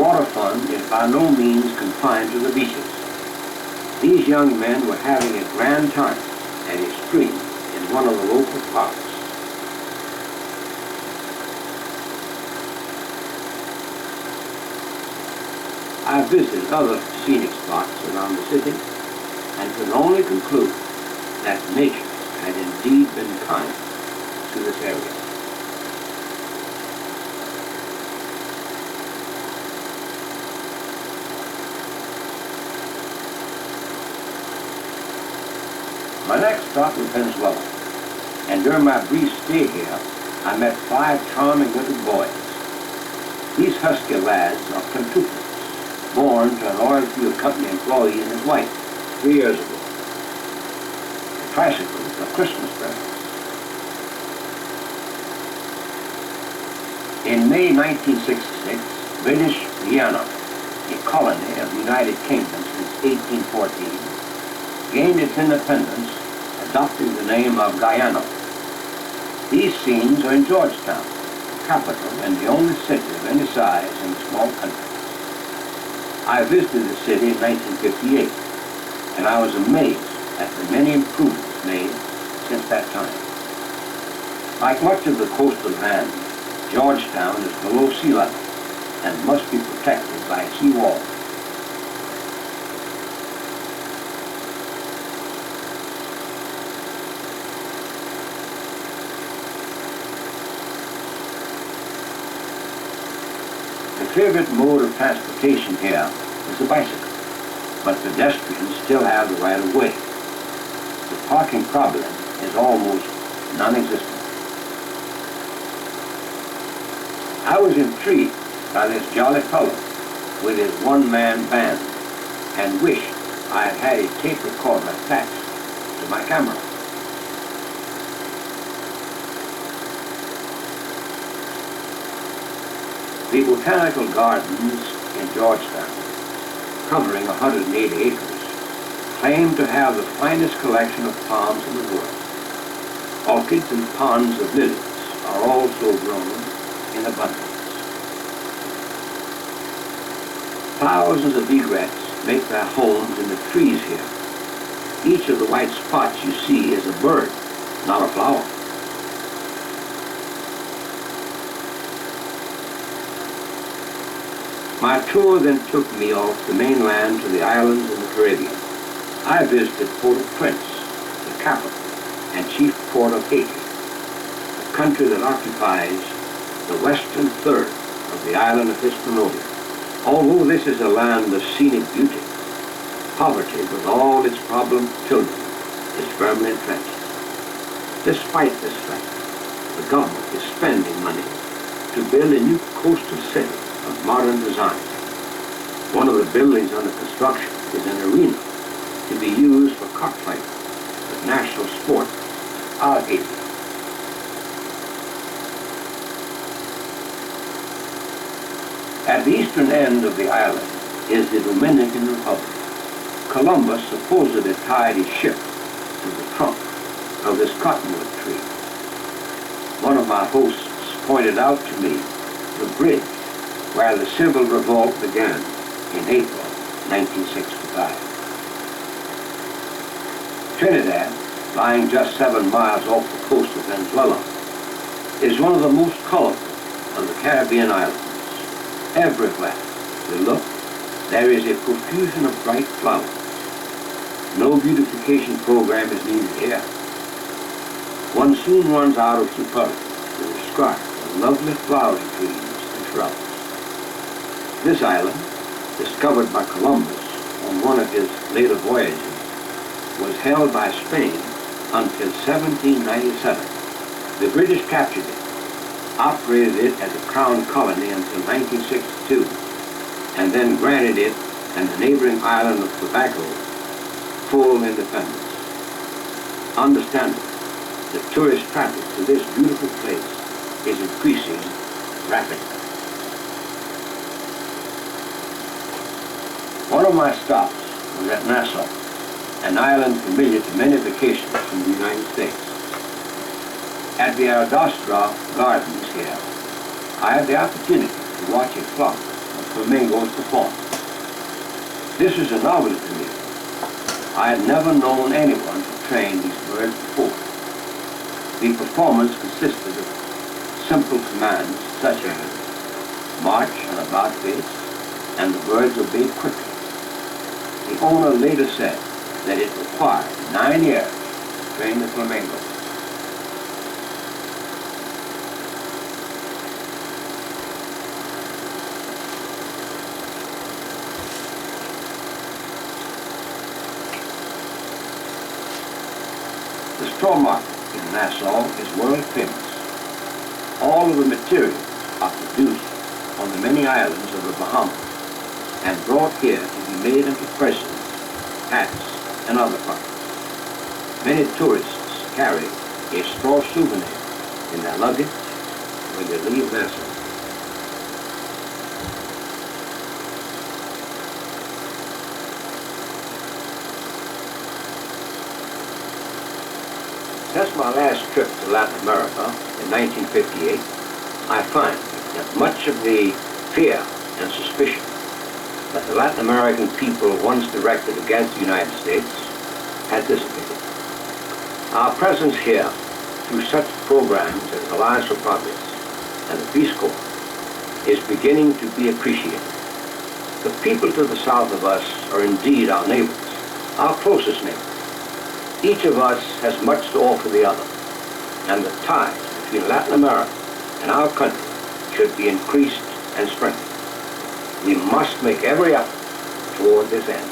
water fun is by no means confined to the beaches. These young men were having a grand time at a stream in one of the local parks. I visited other scenic spots around the city and could only conclude that nature had indeed been kind to this area. My next stop was Venezuela, and during my brief stay here, I met 5 charming little boys. These husky lads are quintuplets, born to an oil field company employee and his wife 3 years ago. The tricycles are Christmas presents. In May 1966, British Guiana, a colony of the United Kingdom since 1814, gained its independence, adopting the name of Guyana. These scenes are in Georgetown, the capital and the only city of any size in the small country. I visited the city in 1958, and I was amazed at the many improvements made since that time. Like much of the coastal land, Georgetown is below sea level and must be protected by a sea wall. The favorite mode of transportation here is the bicycle, but pedestrians still have the right of way. The parking problem is almost non-existent. I was intrigued by this jolly fellow with his one-man band and wished I had had a tape recorder attached to my camera. The Botanical Gardens in Georgetown, covering 180 acres, claim to have the finest collection of palms in the world. Orchids and ponds of lilies are also grown in abundance. Thousands of egrets make their homes in the trees here. Each of the white spots you see is a bird, not a flower. My tour then took me off the mainland to the islands in the Caribbean. I visited Port-au-Prince, the capital and chief port of Haiti, a country that occupies the western third of the island of Hispaniola. Although this is a land of scenic beauty, poverty with all its problem children is firmly entrenched. Despite this fact, the government is spending money to build a new coastal city of modern design. One of the buildings under construction is an arena to be used for cockfighting with national sport alligator. At the eastern end of the island is the Dominican Republic. Columbus supposedly tied his ship to the trunk of this cottonwood tree. One of my hosts pointed out to me the bridge where the civil revolt began in April 1965. Trinidad, lying just 7 miles off the coast of Venezuela, is one of the most colorful of the Caribbean islands. Everywhere you look, there is a profusion of bright flowers. No beautification program is needed here. One soon runs out of superlatives to describe the lovely flowering trees and shrubs. This island, discovered by Columbus on one of his later voyages, was held by Spain until 1797. The British captured it, operated it as a crown colony until 1962, and then granted it and the neighboring island of Tobago full independence. Understandably, the tourist traffic to this beautiful place is increasing rapidly. One of my stops was at Nassau, an island familiar to many vacationers from the United States. At the Ardostra Gardens here, I had the opportunity to watch a flock of flamingos perform. This is a novelty to me. I had never known anyone to train these birds before. The performance consisted of simple commands such as march and about face, and the birds obeyed quickly. The owner later said that it required 9 years to train the flamingos. The straw market in Nassau is world famous. All of the materials are produced on the many islands of the Bahamas and brought here to be made into presents, hats, and other products. Many tourists carry a straw souvenir in their luggage when they leave Nassau. Since my last trip to Latin America in 1958, I find that much of the fear and suspicion that the Latin American people once directed against the United States has dissipated. Our presence here through such programs as Alliance for Progress and the Peace Corps is beginning to be appreciated. The people to the south of us are indeed our neighbors, our closest neighbors. Each of us has much to offer the other, and the ties between Latin America and our country should be increased and strengthened. We must make every effort toward this end.